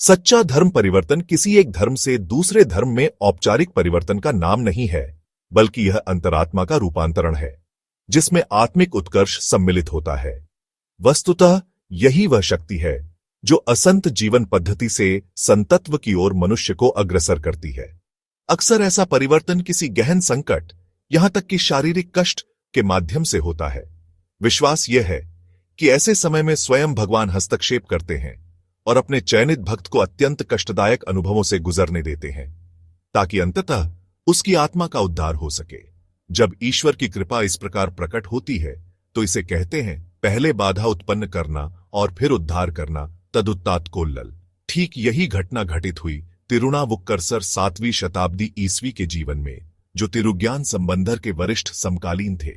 सच्चा धर्म परिवर्तन किसी एक धर्म से दूसरे धर्म में औपचारिक परिवर्तन का नाम नहीं है, बल्कि यह अंतरात्मा का रूपांतरण है, जिसमें आत्मिक उत्कर्ष सम्मिलित होता है। वस्तुतः यही वह शक्ति है जो असंत जीवन पद्धति से संतत्व की ओर मनुष्य को अग्रसर करती है। अक्सर ऐसा परिवर्तन किसी गहन संकट, यहां तक कि शारीरिक कष्ट के माध्यम से होता है। विश्वास यह है कि ऐसे समय में स्वयं भगवान हस्तक्षेप करते हैं और अपने चयनित भक्त को अत्यंत कष्टदायक अनुभवों से गुजरने देते हैं, ताकि अंततः उसकी आत्मा का उद्धार हो सके। जब ईश्वर की कृपा इस प्रकार प्रकट होती है, तो इसे कहते हैं पहले बाधा उत्पन्न करना और फिर उद्धार करना, तदुत्तात कोल्लल। ठीक यही घटना घटित हुई तिरुनावुक्करसर 7वीं शताब्दी ईस्वी के जीवन में, जो तिरुज्ञान संबंधर के वरिष्ठ समकालीन थे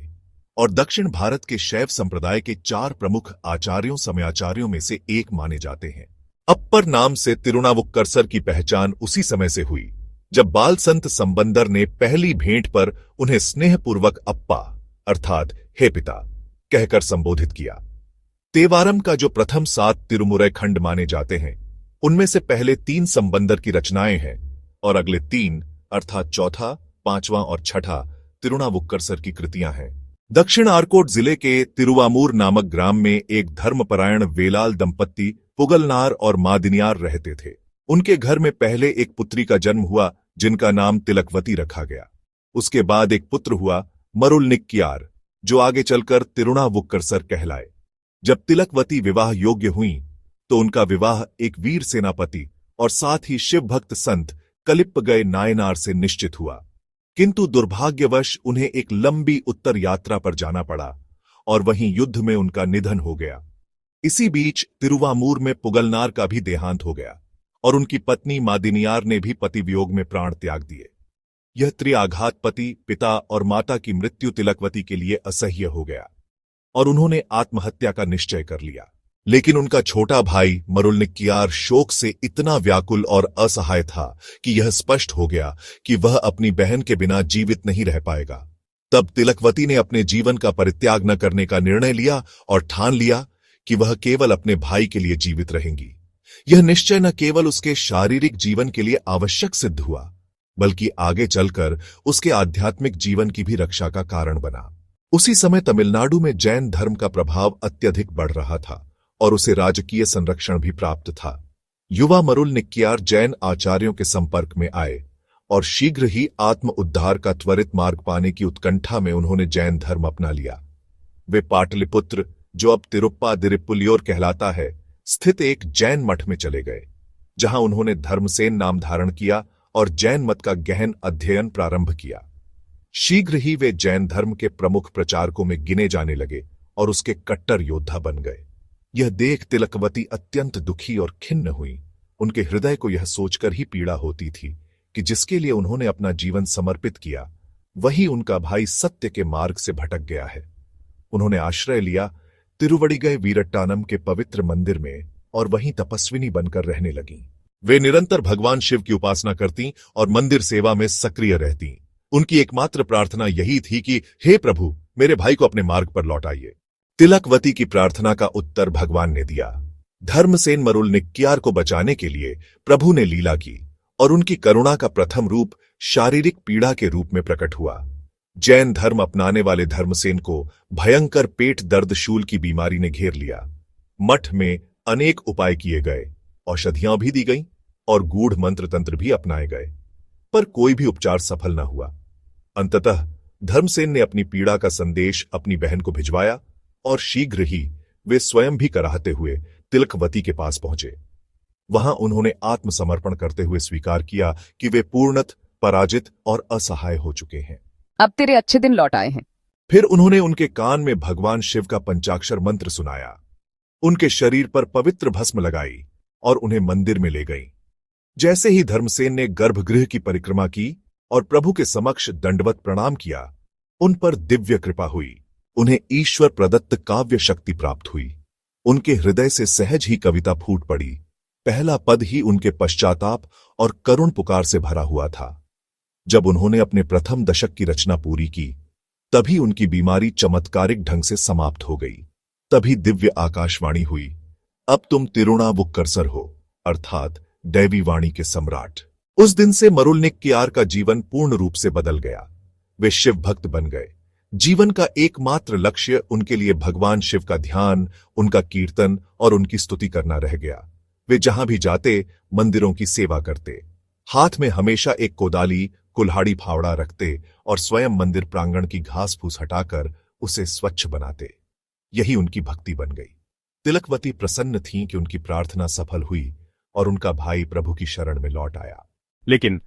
और दक्षिण भारत के शैव संप्रदाय के 4 प्रमुख आचार्यों समयाचार्यों में से एक माने जाते हैं। अप्पर नाम से तिरुनावुक्करसर की पहचान उसी समय से हुई जब बाल संत संबंदर ने पहली भेंट पर उन्हें स्नेहपूर्वक अप्पा अर्थात हे पिता कहकर संबोधित किया। तेवारम का जो प्रथम 7 तिरुमुरै खंड माने जाते हैं, उनमें से पहले 3 संबंदर की रचनाएं हैं और अगले 3 अर्थात चौथा, 5वां और 6ठा तिरुनावुक्करसर की कृतियां हैं। दक्षिण आर्कोट जिले के तिरुवामूर नामक ग्राम में एक धर्मपरायण वेलाल दंपत्ति पुगलनार और मादिनियार रहते थे। उनके घर में पहले एक पुत्री का जन्म हुआ जिनका नाम तिलकवती रखा गया। उसके बाद एक पुत्र हुआ मरुलनिक्कियार, जो आगे चलकर तिरुनावुक्करसर कहलाए। जब तिलकवती विवाह योग्य हुई तो उनका विवाह एक वीर सेनापति और साथ ही शिव भक्त संत कलिप्पगय नायनार से निश्चित हुआ, किंतु दुर्भाग्यवश उन्हें एक लंबी उत्तर यात्रा पर जाना पड़ा और वहीं युद्ध में उनका निधन हो गया। इसी बीच तिरुवामूर में पुगलनार का भी देहांत हो गया और उनकी पत्नी मादिनियार ने भी पति वियोग में प्राण त्याग दिए। यह त्रिआघात पति, पिता और माता की मृत्यु तिलकवती के लिए असह्य हो गया और उन्होंने आत्महत्या का निश्चय कर लिया। लेकिन उनका छोटा भाई मरुलनिक्कियार शोक से इतना व्याकुल और असहाय था कि यह स्पष्ट हो गया कि वह अपनी बहन के बिना जीवित नहीं रह पाएगा। तब तिलकवती ने अपने जीवन का परित्याग न करने का निर्णय लिया और ठान लिया कि वह केवल अपने भाई के लिए जीवित रहेंगी। यह निश्चय न केवल उसके शारीरिक जीवन के लिए आवश्यक सिद्ध हुआ, बल्कि आगे चलकर उसके आध्यात्मिक जीवन की भी रक्षा का कारण बना। उसी समय तमिलनाडु में जैन धर्म का प्रभाव अत्यधिक बढ़ रहा था और उसे राजकीय संरक्षण भी प्राप्त था। युवा मरुलनिक्कियार जैन आचार्यों के संपर्क में आए और शीघ्र ही आत्म उद्धार का त्वरित मार्ग पाने की उत्कंठा में उन्होंने जैन धर्म अपना लिया। वे पाटलिपुत्र, जो अब तिरुप्पादिरिपुलियोर कहलाता है, स्थित एक जैन मठ में चले गए, जहां उन्होंने धर्मसेन नाम धारण किया और जैन मत का गहन अध्ययन प्रारंभ किया। शीघ्र ही वे जैन धर्म के प्रमुख प्रचारकों में गिने जाने लगे और उसके कट्टर योद्धा बन गए। यह देख तिलकवती अत्यंत दुखी और खिन्न हुई। उनके हृदय को यह सोचकर ही पीड़ा होती थी कि जिसके लिए उन्होंने अपना जीवन समर्पित किया, वही उनका भाई सत्य के मार्ग से भटक गया है। उन्होंने आश्रय लिया तिरुवडिगय वीरट्टानम के पवित्र मंदिर में और वहीं तपस्विनी बनकर रहने लगीं। वे निरंतर भगवान शिव की उपासना करतीं और मंदिर सेवा में सक्रिय रहतीं। उनकी एकमात्र प्रार्थना यही थी कि हे प्रभु, मेरे भाई को अपने मार्ग पर लौटाइए। तिलकवती की प्रार्थना का उत्तर भगवान ने दिया। धर्मसेन मरुलनिक्कियार को बचाने के लिए प्रभु ने लीला की और उनकी करुणा का प्रथम रूप शारीरिक पीड़ा के रूप में प्रकट हुआ। जैन धर्म अपनाने वाले धर्मसेन को भयंकर पेट दर्द शूल की बीमारी ने घेर लिया। मठ में अनेक उपाय किए गए, औषधियां भी दी गईं और गूढ़ मंत्र तंत्र भी अपनाए गए, पर कोई भी उपचार सफल न हुआ। अंततः धर्मसेन ने अपनी पीड़ा का संदेश अपनी बहन को भिजवाया और शीघ्र ही वे स्वयं भी कराहते हुए तिलकवती के पास पहुंचे। वहां उन्होंने आत्मसमर्पण करते हुए स्वीकार किया कि वे पूर्णतः पराजित और असहाय हो चुके हैं। अब तेरे अच्छे दिन लौट आए हैं। फिर उन्होंने उनके कान में भगवान शिव का पंचाक्षर मंत्र सुनाया, उनके शरीर पर पवित्र भस्म लगाई और उन्हें मंदिर में ले गई। जैसे ही धर्मसेन ने गर्भगृह की परिक्रमा की और प्रभु के समक्ष दंडवत प्रणाम किया, उन पर दिव्य कृपा हुई। उन्हें ईश्वर प्रदत्त काव्य शक्ति प्राप्त हुई। उनके हृदय से सहज ही कविता फूट पड़ी। पहला पद ही उनके पश्चाताप और करुण पुकार से भरा हुआ था। जब उन्होंने अपने प्रथम दशक की रचना पूरी की, तभी उनकी बीमारी चमत्कारिक ढंग से समाप्त हो गई। तभी दिव्य आकाशवाणी हुई, अब तुम तिरुनावुक्करसर हो, अर्थात दैवी वाणी के सम्राट। उस दिन से मरुलनिक कियार का जीवन पूर्ण रूप से बदल गया। वे शिव भक्त बन गए। जीवन का एकमात्र लक्ष्य उनके लिए भगवान शिव का ध्यान, उनका कीर्तन और उनकी स्तुति करना रह गया। वे जहां भी जाते मंदिरों की सेवा करते, हाथ में हमेशा एक कोदाली, कुल्हाड़ी, फावड़ा रखते और स्वयं मंदिर प्रांगण की घास फूस हटाकर उसे स्वच्छ बनाते। यही उनकी भक्ति बन गई। तिलकवती प्रसन्न थीं कि उनकी प्रार्थना सफल हुई और उनका भाई प्रभु की शरण में लौट आया। लेकिन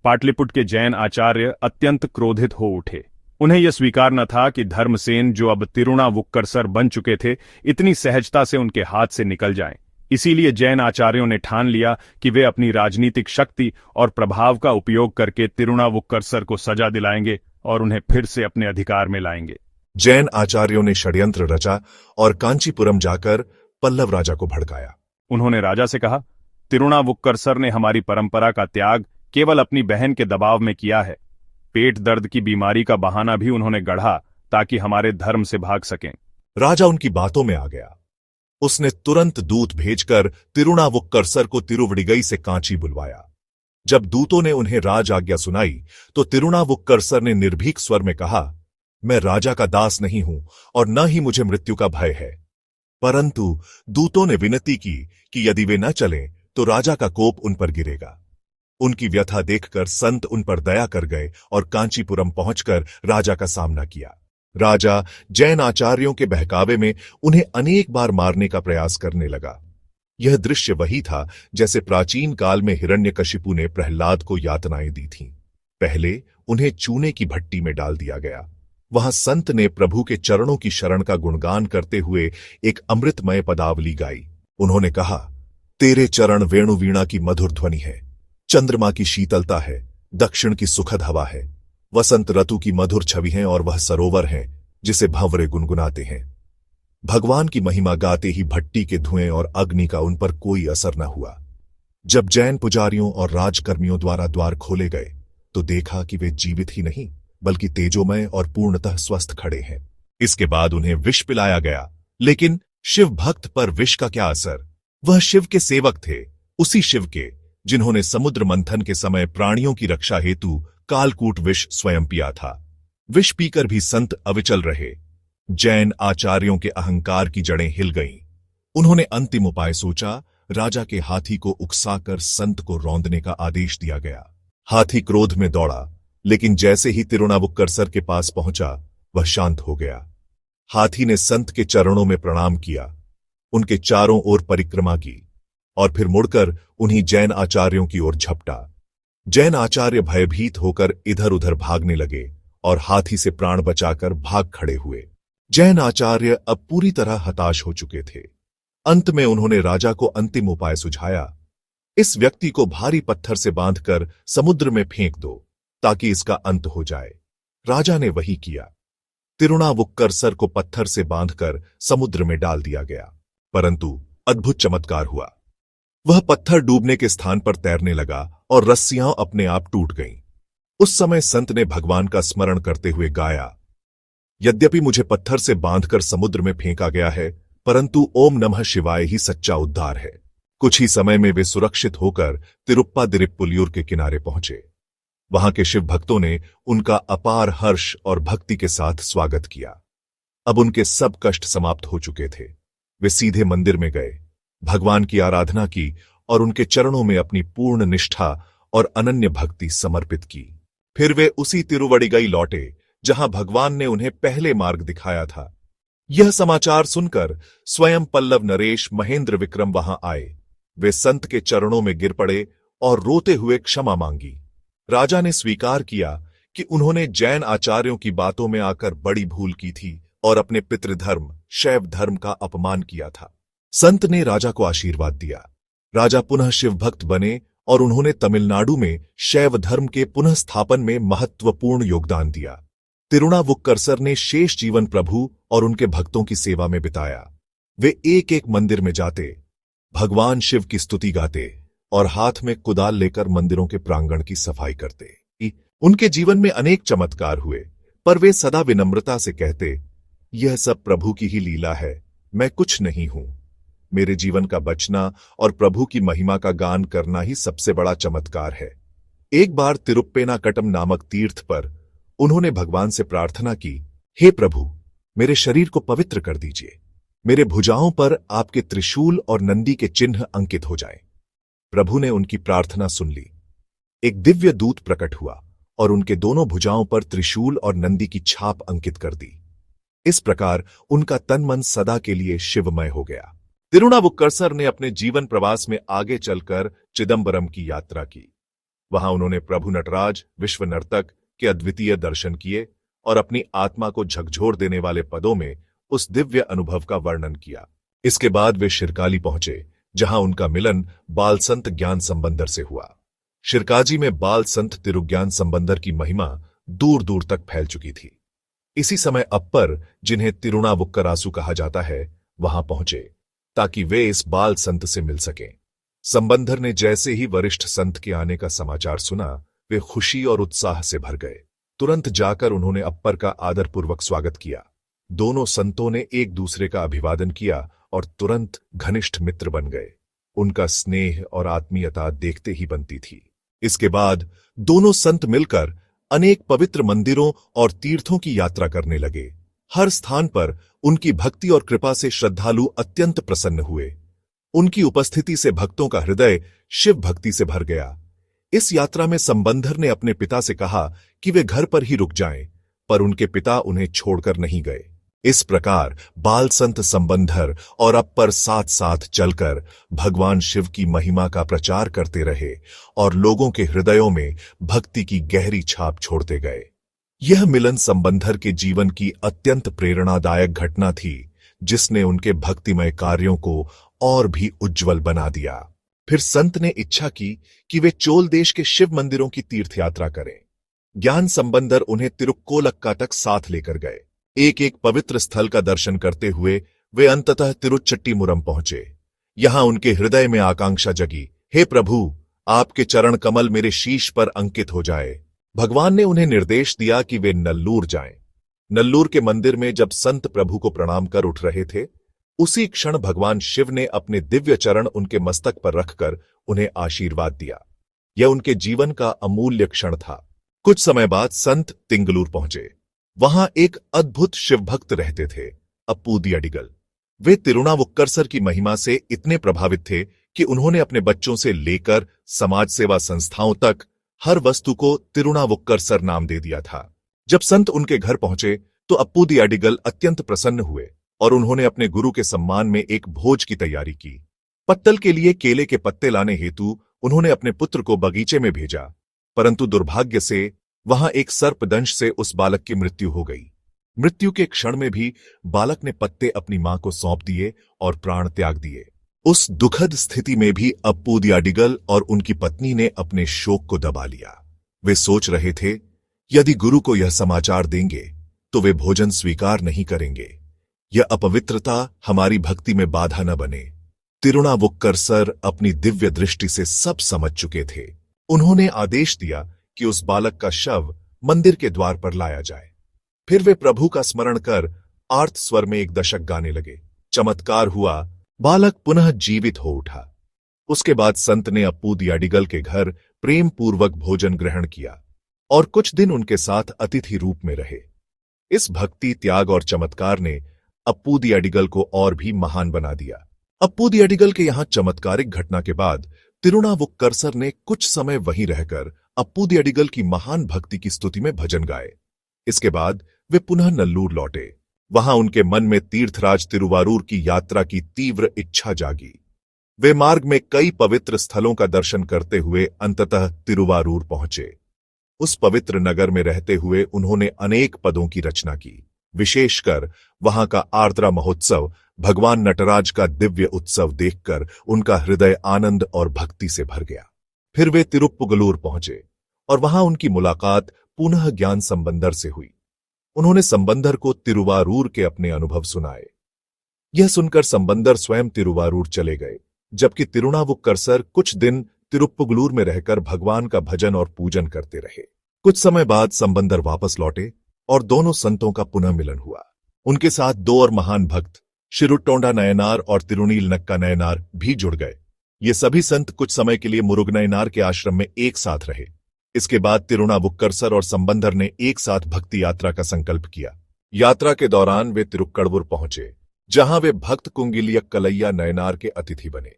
पाटलिपुत्र के जैन आचार्य अत्यंत क्रोधित हो उठे। उन्हें यह स्वीकार न था कि धर्मसेन, जो अब तिरुणावुक्करसर बन चुके थे, इतनी सहजता से उनके हाथ से निकल जाएं। इसीलिए जैन आचार्यों ने ठान लिया कि वे अपनी राजनीतिक शक्ति और प्रभाव का उपयोग करके तिरुणावुक्करसर को सजा दिलाएंगे और उन्हें फिर से अपने अधिकार में लाएंगे। जैन आचार्यों ने षड्यंत्र रचा और कांचीपुरम जाकर पल्लव राजा को भड़काया। उन्होंने राजा से कहा, तिरुणावुक्करसर ने हमारी परंपरा का त्याग केवल अपनी बहन के दबाव में किया है। पेट दर्द की बीमारी का बहाना भी उन्होंने गढ़ा ताकि हमारे धर्म से भाग सकें। राजा उनकी बातों में आ गया। उसने तुरंत दूत भेजकर तिरुणावुक्करसर को तिरुवडिगई से कांची बुलवाया। जब दूतों ने उन्हें राज आज्ञा सुनाई तो तिरुणावुक्करसर ने निर्भीक स्वर में कहा, मैं राजा का दास नहीं हूं और न ही मुझे मृत्यु का भय है। परंतु दूतों ने विनती की कि यदि वे न चलें तो राजा का कोप उन पर गिरेगा। उनकी व्यथा देखकर संत उन पर दया कर गए और कांचीपुरम पहुंचकर राजा का सामना किया। राजा जैन आचार्यों के बहकावे में उन्हें अनेक बार मारने का प्रयास करने लगा। यह दृश्य वही था जैसे प्राचीन काल में हिरण्यकशिपु ने प्रहलाद को यातनाएं दी थीं। पहले उन्हें चूने की भट्टी में डाल दिया गया। वहां संत ने प्रभु के चरणों की शरण का गुणगान करते हुए एक अमृतमय पदावली गाई। उन्होंने कहा, तेरे चरण वेणुवीणा की मधुर ध्वनि है, चंद्रमा की शीतलता है, दक्षिण की सुखद हवा है, वसंत ऋतु की मधुर छवि है और वह सरोवर है जिसे भंवरे गुनगुनाते हैं। भगवान की महिमा गाते ही भट्टी के धुएं और अग्नि का उन पर कोई असर न हुआ। जब जैन पुजारियों और राजकर्मियों द्वारा द्वार खोले गए तो देखा कि वे जीवित ही नहीं बल्कि तेजोमय और पूर्णतः स्वस्थ खड़े हैं। इसके बाद उन्हें विष पिलाया गया। लेकिन शिव भक्त पर विष का क्या असर? वह शिव के सेवक थे, उसी शिव के जिन्होंने समुद्र मंथन के समय प्राणियों की रक्षा हेतु कालकूट विष स्वयं पिया था। विष पीकर भी संत अविचल रहे। जैन आचार्यों के अहंकार की जड़ें हिल गईं। उन्होंने अंतिम उपाय सोचा। राजा के हाथी को उकसाकर संत को रौंदने का आदेश दिया गया। हाथी क्रोध में दौड़ा, लेकिन जैसे ही तिरुणावुक्करसर के पास पहुंचा वह शांत हो गया। हाथी ने संत के चरणों में प्रणाम किया, उनके चारों ओर परिक्रमा की और फिर मुड़कर उन्हीं जैन आचार्यों की ओर झपटा। जैन आचार्य भयभीत होकर इधर उधर भागने लगे और हाथी से प्राण बचाकर भाग खड़े हुए। जैन आचार्य अब पूरी तरह हताश हो चुके थे। अंत में उन्होंने राजा को अंतिम उपाय सुझाया, इस व्यक्ति को भारी पत्थर से बांधकर समुद्र में फेंक दो ताकि इसका अंत हो जाए। राजा ने वही किया। तिरुणावुक्करसर को पत्थर से बांधकर समुद्र में डाल दिया गया, परंतु अद्भुत चमत्कार हुआ। वह पत्थर डूबने के स्थान पर तैरने लगा और रस्सियां अपने आप टूट गईं। उस समय संत ने भगवान का स्मरण करते हुए गाया, यद्यपि मुझे पत्थर से बांधकर समुद्र में फेंका गया है, परंतु ओम नमः शिवाय ही सच्चा उद्धार है। कुछ ही समय में वे सुरक्षित होकर तिरुप्पादिरिप्पुलियूर के किनारे पहुंचे। वहां के शिव भक्तों ने उनका अपार हर्ष और भक्ति के साथ स्वागत किया। अब उनके सब कष्ट समाप्त हो चुके थे। वे सीधे मंदिर में गए, भगवान की आराधना की और उनके चरणों में अपनी पूर्ण निष्ठा और अनन्य भक्ति समर्पित की। फिर वे उसी तिरुवडिगई लौटे जहां भगवान ने उन्हें पहले मार्ग दिखाया था। यह समाचार सुनकर स्वयं पल्लव नरेश महेंद्र विक्रम वहां आए। वे संत के चरणों में गिर पड़े और रोते हुए क्षमा मांगी। राजा ने स्वीकार किया कि उन्होंने जैन आचार्यों की बातों में आकर बड़ी भूल की थी और अपने पितृधर्म शैव धर्म का अपमान किया था। संत ने राजा को आशीर्वाद दिया। राजा पुनः शिव भक्त बने और उन्होंने तमिलनाडु में शैव धर्म के पुनः स्थापन में महत्वपूर्ण योगदान दिया। तिरुणावुक्करसर ने शेष जीवन प्रभु और उनके भक्तों की सेवा में बिताया। वे एक एक मंदिर में जाते, भगवान शिव की स्तुति गाते और हाथ में कुदाल लेकर मंदिरों के प्रांगण की सफाई करते। उनके जीवन में अनेक चमत्कार हुए, पर वे सदा विनम्रता से कहते, यह सब प्रभु की ही लीला है, मैं कुछ नहीं हूं। मेरे जीवन का बचना और प्रभु की महिमा का गान करना ही सबसे बड़ा चमत्कार है। एक बार तिरुप्पेनाकटम नामक तीर्थ पर उन्होंने भगवान से प्रार्थना की, हे प्रभु, मेरे शरीर को पवित्र कर दीजिए। मेरे भुजाओं पर आपके त्रिशूल और नंदी के चिन्ह अंकित हो जाएं। प्रभु ने उनकी प्रार्थना सुन ली। एक दिव्य दूत प्रकट हुआ और उनके दोनों भुजाओं पर त्रिशूल और नंदी की छाप अंकित कर दी। इस प्रकार उनका तन मन सदा के लिए शिवमय हो गया। तिरुनावुक्करसर ने अपने जीवन प्रवास में आगे चलकर चिदंबरम की यात्रा की। वहां उन्होंने प्रभु नटराज, विश्व नर्तक के अद्वितीय दर्शन किए और अपनी आत्मा को झकझोर देने वाले पदों में उस दिव्य अनुभव का वर्णन किया। इसके बाद वे शिरकाली पहुंचे, जहां उनका मिलन बाल संत ज्ञान संबंदर से हुआ। शिरकाजी में बाल संत तिरुज्ञान संबंदर की महिमा दूर दूर तक फैल चुकी थी। इसी समय अप्पर, जिन्हें तिरुनावुक्करासु कहा जाता है, वहां पहुंचे ताकि वे इस बाल संत से मिल सकें। संबंधर ने जैसे ही वरिष्ठ संत के आने का समाचार सुना, वे खुशी और उत्साह से भर गए। तुरंत जाकर उन्होंने अप्पर का आदरपूर्वक स्वागत किया। दोनों संतों ने एक दूसरे का अभिवादन किया और तुरंत घनिष्ठ मित्र बन गए। उनका स्नेह और आत्मीयता देखते ही बनती थी। इसके बाद दोनों संत मिलकर अनेक पवित्र मंदिरों और तीर्थों की यात्रा करने लगे। हर स्थान पर उनकी भक्ति और कृपा से श्रद्धालु अत्यंत प्रसन्न हुए। उनकी उपस्थिति से भक्तों का हृदय शिव भक्ति से भर गया। इस यात्रा में संबंधर ने अपने पिता से कहा कि वे घर पर ही रुक जाएं, पर उनके पिता उन्हें छोड़कर नहीं गए। इस प्रकार बाल संत संबंधर और अप्पर साथ साथ चलकर भगवान शिव की महिमा का प्रचार करते रहे और लोगों के हृदयों में भक्ति की गहरी छाप छोड़ते गए। यह मिलन संबंधर के जीवन की अत्यंत प्रेरणादायक घटना थी, जिसने उनके भक्तिमय कार्यों को और भी उज्जवल बना दिया। फिर संत ने इच्छा की कि वे चोल देश के शिव मंदिरों की तीर्थ यात्रा करें। ज्ञान संबंधर उन्हें तिरुक्कोलक्का तक साथ लेकर गए। एक एक पवित्र स्थल का दर्शन करते हुए वे अंततः तिरुच्चट्टीमुरम पहुंचे। यहां उनके हृदय में आकांक्षा जगी, हे प्रभु, आपके चरण कमल मेरे शीश पर अंकित हो जाए। भगवान ने उन्हें निर्देश दिया कि वे नल्लूर जाएं। नल्लूर के मंदिर में जब संत प्रभु को प्रणाम कर उठ रहे थे, उसी क्षण भगवान शिव ने अपने दिव्य चरण उनके मस्तक पर रखकर उन्हें आशीर्वाद दिया। यह उनके जीवन का अमूल्य क्षण था। कुछ समय बाद संत तिंगलूर पहुंचे। वहां एक अद्भुत शिवभक्त रहते थे, अप्पूदी अडिगल। वे तिरुनावुक्करसर की महिमा से इतने प्रभावित थे कि उन्होंने अपने बच्चों से लेकर समाज सेवा संस्थाओं तक हर वस्तु को तिरुनावुक्करसर नाम दे दिया था। जब संत उनके घर पहुंचे तो अप्पूदी अडिगल अत्यंत प्रसन्न हुए और उन्होंने अपने गुरु के सम्मान में एक भोज की तैयारी की। पत्तल के लिए केले के पत्ते लाने हेतु उन्होंने अपने पुत्र को बगीचे में भेजा, परंतु दुर्भाग्य से वहां एक सर्पदंश से उस बालक की मृत्यु हो गई। मृत्यु के क्षण में भी बालक ने पत्ते अपनी मां को सौंप दिए और प्राण त्याग दिए। उस दुखद स्थिति में भी अप्पूदी अडिगल और उनकी पत्नी ने अपने शोक को दबा लिया। वे सोच रहे थे, यदि गुरु को यह समाचार देंगे तो वे भोजन स्वीकार नहीं करेंगे। यह अपवित्रता हमारी भक्ति में बाधा न बने। तिरुनावुक्करसर अपनी दिव्य दृष्टि से सब समझ चुके थे। उन्होंने आदेश दिया कि उस बालक का शव मंदिर के द्वार पर लाया जाए। फिर वे प्रभु का स्मरण कर आर्त स्वर में एक दशक गाने लगे। चमत्कार हुआ, बालक पुनः जीवित हो उठा। उसके बाद संत ने अप्पूदी अडिगल के घर प्रेम पूर्वक भोजन ग्रहण किया और कुछ दिन उनके साथ अतिथि रूप में रहे। इस भक्ति, त्याग और चमत्कार ने अप्पूदी अडिगल को और भी महान बना दिया। अप्पूदी अडिगल के यहां चमत्कारिक घटना के बाद तिरुनावुक्करसर ने कुछ समय वहीं रहकर अप्पूदी अडिगल की महान भक्ति की स्तुति में भजन गाए। इसके बाद वे पुनः नल्लूर लौटे। वहां उनके मन में तीर्थराज तिरुवारूर की यात्रा की तीव्र इच्छा जागी। वे मार्ग में कई पवित्र स्थलों का दर्शन करते हुए अंततः तिरुवारूर पहुंचे। उस पवित्र नगर में रहते हुए उन्होंने अनेक पदों की रचना की। विशेषकर वहां का आर्द्रा महोत्सव, भगवान नटराज का दिव्य उत्सव देखकर उनका हृदय आनंद और भक्ति से भर गया। फिर वे तिरुप्पुगलूर पहुंचे और वहां उनकी मुलाकात पुनः ज्ञान संबंधर से हुई। उन्होंने संबंधर को तिरुवारूर के अपने अनुभव सुनाए। यह सुनकर संबंधर स्वयं तिरुवारूर चले गए, जबकि तिरुनावुक्करसर कुछ दिन तिरुप्पुगलूर में रहकर भगवान का भजन और पूजन करते रहे। कुछ समय बाद संबंधर वापस लौटे और दोनों संतों का पुनः मिलन हुआ। उनके साथ दो और महान भक्त शिरुट्टोंडा नयनार और तिरुनील नक्का नयनार भी जुड़ गए। ये सभी संत कुछ समय के लिए मुरुगनयनार के आश्रम में एक साथ रहे। इसके बाद तिरुनावुक्करसर और संबंधर ने एक साथ भक्ति यात्रा का संकल्प किया। यात्रा के दौरान वे तिरुक्कड़वुर पहुंचे, जहां वे भक्त कुंगिलियक्कलैया नयनार के अतिथि बने।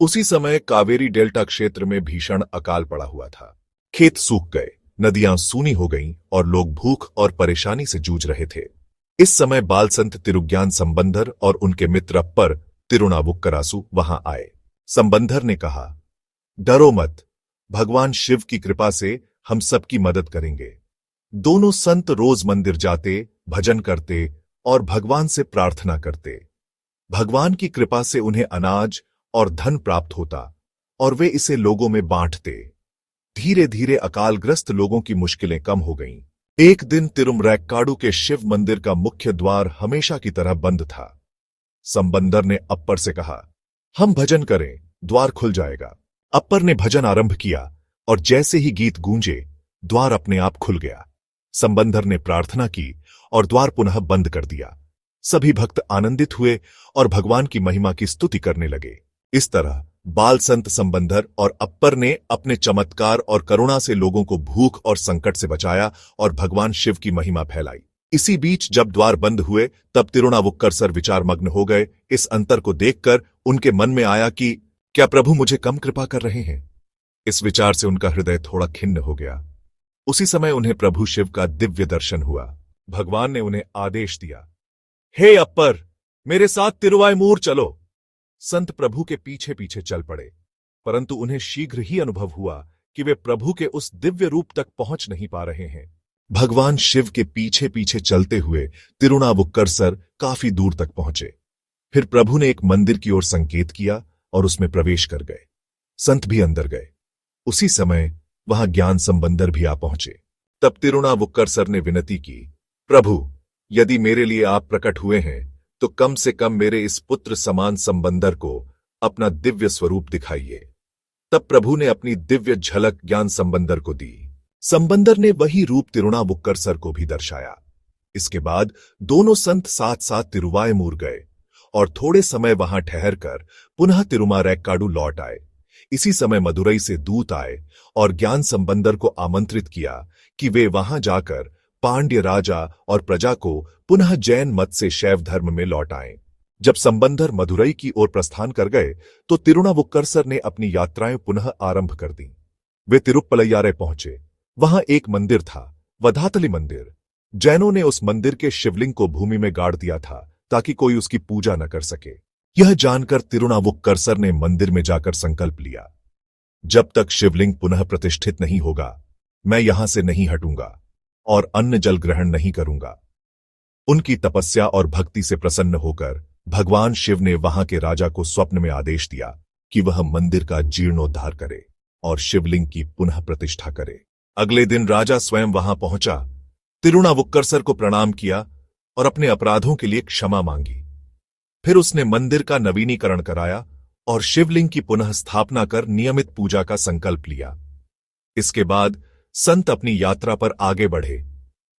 उसी समय कावेरी डेल्टा क्षेत्र में भीषण अकाल पड़ा हुआ था। खेत सूख गए, नदियां सूनी हो गईं और लोग भूख और परेशानी से जूझ रहे थे। इस समय बाल संत तिरुज्ञान संबंधर और उनके मित्र अप्पर तिरुनावुक्करासु वहां आए। संबंधर ने कहा, डरो मत, भगवान शिव की कृपा से हम सबकी मदद करेंगे। दोनों संत रोज मंदिर जाते, भजन करते और भगवान से प्रार्थना करते। भगवान की कृपा से उन्हें अनाज और धन प्राप्त होता और वे इसे लोगों में बांटते। धीरे धीरे अकालग्रस्त लोगों की मुश्किलें कम हो गईं। एक दिन तिरुमरैक्काडु के शिव मंदिर का मुख्य द्वार हमेशा की तरह बंद था। संबंधर ने अप्पर से कहा, हम भजन करें, द्वार खुल जाएगा। अप्पर ने भजन आरंभ किया और जैसे ही गीत गूंजे, द्वार अपने आप खुल गया। संबंधर ने प्रार्थना की और द्वार पुनः बंद कर दिया। सभी भक्त आनंदित हुए और भगवान की महिमा की स्तुति करने लगे। इस तरह बाल संत संबंधर और अप्पर ने अपने चमत्कार और करुणा से लोगों को भूख और संकट से बचाया और भगवान शिव की महिमा फैलाई। इसी बीच जब द्वार बंद हुए, तब तिरुनावुक्करसर विचारमग्न हो गए। इस अंतर को देखकर उनके मन में आया कि क्या प्रभु मुझे कम कृपा कर रहे हैं? इस विचार से उनका हृदय थोड़ा खिन्न हो गया। उसी समय उन्हें प्रभु शिव का दिव्य दर्शन हुआ। भगवान ने उन्हें आदेश दिया, हे अप्पर, मेरे साथ तिरुवायमूर चलो। संत प्रभु के पीछे पीछे चल पड़े, परंतु उन्हें शीघ्र ही अनुभव हुआ कि वे प्रभु के उस दिव्य रूप तक पहुंच नहीं पा रहे हैं। भगवान शिव के पीछे पीछे चलते हुए तिरुनावुक्करसर काफी दूर तक पहुंचे। फिर प्रभु ने एक मंदिर की ओर संकेत किया और उसमें प्रवेश कर गए। संत भी अंदर गए। उसी समय वहां ज्ञान संबंधर भी आ पहुंचे। तब तिरुनावुक्करसर ने विनती की, प्रभु, यदि मेरे लिए आप प्रकट हुए हैं तो कम से कम मेरे इस पुत्र समान संबंधर को अपना दिव्य स्वरूप दिखाइए। तब प्रभु ने अपनी दिव्य झलक ज्ञान संबंधर को दी। संबंधर ने वही रूप तिरुनावुक्करसर को भी दर्शाया। इसके बाद दोनों संत साथ साथ तिरुवायमूर गए और थोड़े समय वहां ठहरकर पुनः तिरुमारैक्काडु लौट आए। इसी समय मदुरई से दूत आए और ज्ञान संबंधर को आमंत्रित किया कि वे वहां जाकर पांड्य राजा और प्रजा को पुनः जैन मत से शैव धर्म में लौट आएं। जब संबंधर मदुरई की ओर प्रस्थान कर गए तो तिरुनावुक्करसर ने अपनी यात्राएं पुनः आरंभ कर दी। वे तिरुप्पलैयारे पहुंचे। वहां एक मंदिर था, वधातली मंदिर। जैनों ने उस मंदिर के शिवलिंग को भूमि में गाड़ दिया था ताकि कोई उसकी पूजा न कर सके। यह जानकर तिरुनावुक्करसर ने मंदिर में जाकर संकल्प लिया, जब तक शिवलिंग पुनः प्रतिष्ठित नहीं होगा, मैं यहां से नहीं हटूंगा और अन्न जल ग्रहण नहीं करूंगा। उनकी तपस्या और भक्ति से प्रसन्न होकर भगवान शिव ने वहां के राजा को स्वप्न में आदेश दिया कि वह मंदिर का जीर्णोद्धार करे और शिवलिंग की पुनः प्रतिष्ठा करे। अगले दिन राजा स्वयं वहां पहुंचा, तिरुनावुक्करसर को प्रणाम किया और अपने अपराधों के लिए क्षमा मांगी। फिर उसने मंदिर का नवीनीकरण कराया और शिवलिंग की पुनः स्थापना कर नियमित पूजा का संकल्प लिया। इसके बाद संत अपनी यात्रा पर आगे बढ़े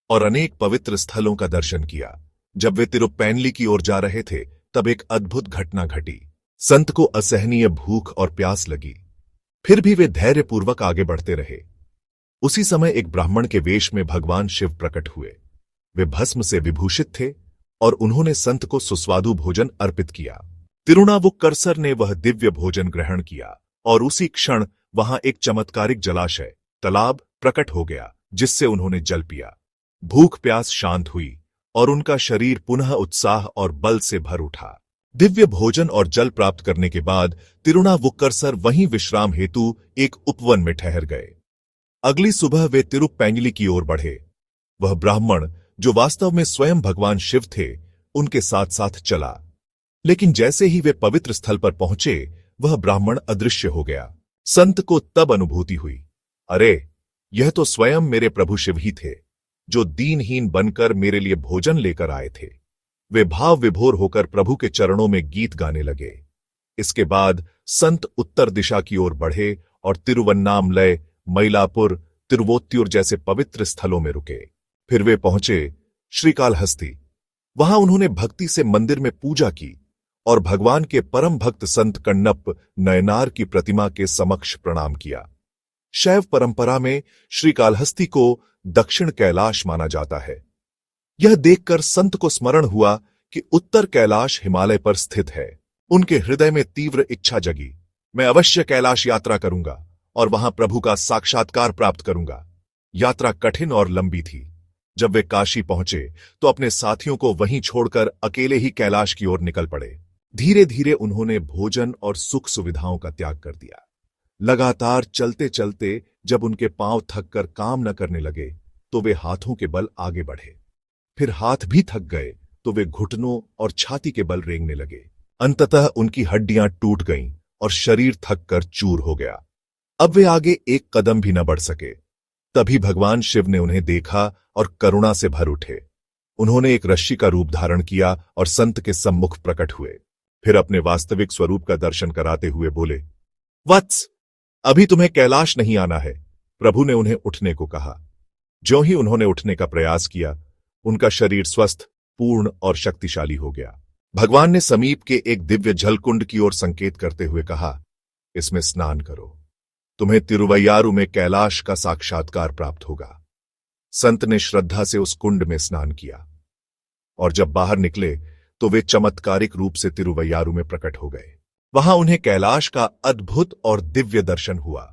और अनेक पवित्र स्थलों का दर्शन किया। जब वे तिरुपैनली की ओर जा रहे थे, तब एक अद्भुत घटना घटी। संत को असहनीय भूख और प्यास लगी, फिर भी वे धैर्यपूर्वक आगे बढ़ते रहे। उसी समय एक ब्राह्मण के वेश में भगवान शिव प्रकट हुए। वे भस्म से विभूषित थे और उन्होंने संत को सुस्वादु भोजन अर्पित किया। तिरुनावुक्करसर ने वह दिव्य भोजन ग्रहण किया और उसी क्षण वहां एक चमत्कारिक जलाशय, तालाब प्रकट हो गया, जिससे उन्होंने जल पिया। भूख प्यास शांत हुई और उनका शरीर पुनः उत्साह और बल से भर उठा। दिव्य भोजन और जल प्राप्त करने के बाद तिरुनावुक्करसर वहीं विश्राम हेतु एक उपवन में ठहर गए। अगली सुबह वे तिरुपैंगली की ओर बढ़े। वह ब्राह्मण, जो वास्तव में स्वयं भगवान शिव थे, उनके साथ साथ चला। लेकिन जैसे ही वे पवित्र स्थल पर पहुंचे, वह ब्राह्मण अदृश्य हो गया। संत को तब अनुभूति हुई, अरे, यह तो स्वयं मेरे प्रभु शिव ही थे, जो दीनहीन बनकर मेरे लिए भोजन लेकर आए थे। वे भाव विभोर होकर प्रभु के चरणों में गीत गाने लगे। इसके बाद संत उत्तर दिशा की ओर बढ़े और तिरुवन्नामलय, मयलापुर, तिरुवोत्तियूर जैसे पवित्र स्थलों में रुके। फिर वे पहुंचे श्रीकालहस्ती, वहां उन्होंने भक्ति से मंदिर में पूजा की और भगवान के परम भक्त संत कण्णप नयनार की प्रतिमा के समक्ष प्रणाम किया। शैव परंपरा में श्रीकालहस्ती को दक्षिण कैलाश माना जाता है। यह देखकर संत को स्मरण हुआ कि उत्तर कैलाश हिमालय पर स्थित है। उनके हृदय में तीव्र इच्छा जगी, मैं अवश्य कैलाश यात्रा करूंगा और वहां प्रभु का साक्षात्कार प्राप्त करूंगा। यात्रा कठिन और लंबी थी। जब वे काशी पहुंचे तो अपने साथियों को वहीं छोड़कर अकेले ही कैलाश की ओर निकल पड़े। धीरे धीरे उन्होंने भोजन और सुख सुविधाओं का त्याग कर दिया। लगातार चलते चलते जब उनके पांव थककर काम न करने लगे तो वे हाथों के बल आगे बढ़े। फिर हाथ भी थक गए तो वे घुटनों और छाती के बल रेंगने लगे। अंततः उनकी हड्डियां टूट गईं और शरीर थककर चूर हो गया। अब वे आगे एक कदम भी न बढ़ सके। तभी भगवान शिव ने उन्हें देखा और करुणा से भर उठे। उन्होंने एक रस्सी का रूप धारण किया और संत के सम्मुख प्रकट हुए। फिर अपने वास्तविक स्वरूप का दर्शन कराते हुए बोले, वत्स, अभी तुम्हें कैलाश नहीं आना है। प्रभु ने उन्हें उठने को कहा। ज्यों ही उन्होंने उठने का प्रयास किया, उनका शरीर स्वस्थ, पूर्ण और शक्तिशाली हो गया। भगवान ने समीप के एक दिव्य जलकुंड की ओर संकेत करते हुए कहा, इसमें स्नान करो, तुम्हें तिरुवैयारू में कैलाश का साक्षात्कार प्राप्त होगा। संत ने श्रद्धा से उस कुंड में स्नान किया और जब बाहर निकले तो वे चमत्कारिक रूप से तिरुवैयारू में प्रकट हो गए। वहां उन्हें कैलाश का अद्भुत और दिव्य दर्शन हुआ।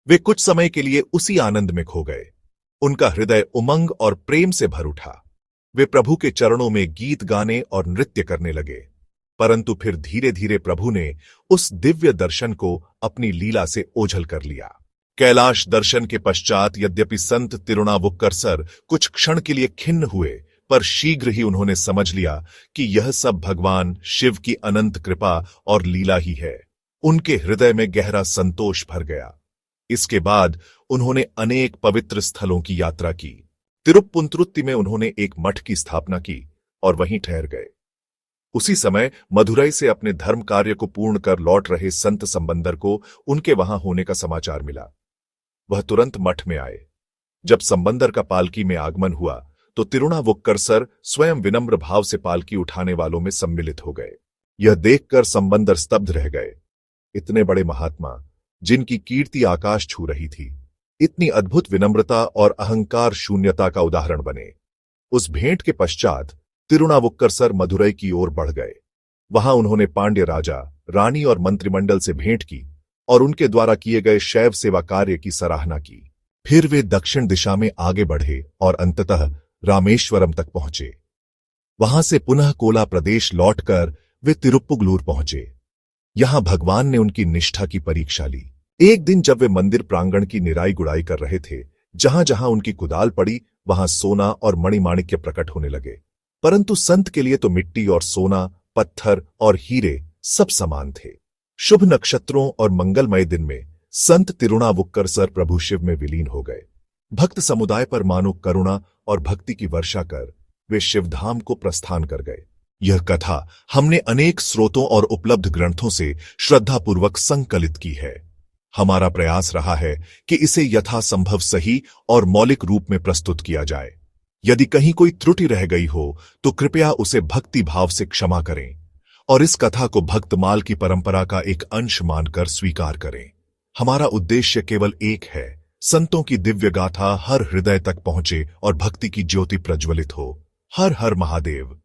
वे कुछ समय के लिए उसी आनंद में खो गए। उनका हृदय उमंग और प्रेम से भर उठा। वे प्रभु के चरणों में गीत गाने और नृत्य करने लगे। परंतु फिर धीरे धीरे प्रभु ने उस दिव्य दर्शन को अपनी लीला से ओझल कर लिया। कैलाश दर्शन के पश्चात यद्यपि संत तिरुनावुक्करसर कुछ क्षण के लिए खिन्न हुए, पर शीघ्र ही उन्होंने समझ लिया कि यह सब भगवान शिव की अनंत कृपा और लीला ही है। उनके हृदय में गहरा संतोष भर गया। इसके बाद उन्होंने अनेक पवित्र स्थलों की यात्रा की। तिरुप्पुंतुरुत्ती में उन्होंने एक मठ की स्थापना की और वहीं ठहर गए। उसी समय मदुरई से अपने धर्म कार्य को पूर्ण कर लौट रहे संत संबंदर को उनके वहां होने का समाचार मिला। वह तुरंत मठ में आए। जब संबंदर का पालकी में आगमन हुआ तो तिरुनावुक्करसर स्वयं विनम्र भाव से पालकी उठाने वालों में सम्मिलित हो गए। यह देखकर संबंदर स्तब्ध रह गए। इतने बड़े महात्मा, जिनकी कीर्ति आकाश छू रही थी, इतनी अद्भुत विनम्रता और अहंकार शून्यता का उदाहरण बने। उस भेंट के पश्चात तिरुनावुक्करसर मदुरई की ओर बढ़ गए। वहां उन्होंने पांड्य राजा, रानी और मंत्रिमंडल से भेंट की और उनके द्वारा किए गए शैव सेवा कार्य की सराहना की। फिर वे दक्षिण दिशा में आगे बढ़े और अंततः रामेश्वरम तक पहुंचे। वहां से पुनः कोला प्रदेश लौटकर वे तिरुप्पुगलूर पहुंचे। यहां भगवान ने उनकी निष्ठा की परीक्षा ली। एक दिन जब वे मंदिर प्रांगण की निराई गुड़ाई कर रहे थे, जहां जहां उनकी कुदाल पड़ी वहां सोना और मणिमाणिक्य प्रकट होने लगे। परंतु संत के लिए तो मिट्टी और सोना, पत्थर और हीरे सब समान थे। शुभ नक्षत्रों और मंगलमय दिन में संत तिरुनावुक्करसर प्रभु शिव में विलीन हो गए। भक्त समुदाय पर मानो करुणा और भक्ति की वर्षा कर वे शिवधाम को प्रस्थान कर गए। यह कथा हमने अनेक स्रोतों और उपलब्ध ग्रंथों से श्रद्धापूर्वक संकलित की है। हमारा प्रयास रहा है कि इसे यथासंभव सही और मौलिक रूप में प्रस्तुत किया जाए। यदि कहीं कोई त्रुटि रह गई हो तो कृपया उसे भक्ति भाव से क्षमा करें और इस कथा को भक्तमाल की परंपरा का एक अंश मानकर स्वीकार करें। हमारा उद्देश्य केवल एक है, संतों की दिव्य गाथा हर हृदय तक पहुंचे और भक्ति की ज्योति प्रज्वलित हो। हर हर महादेव।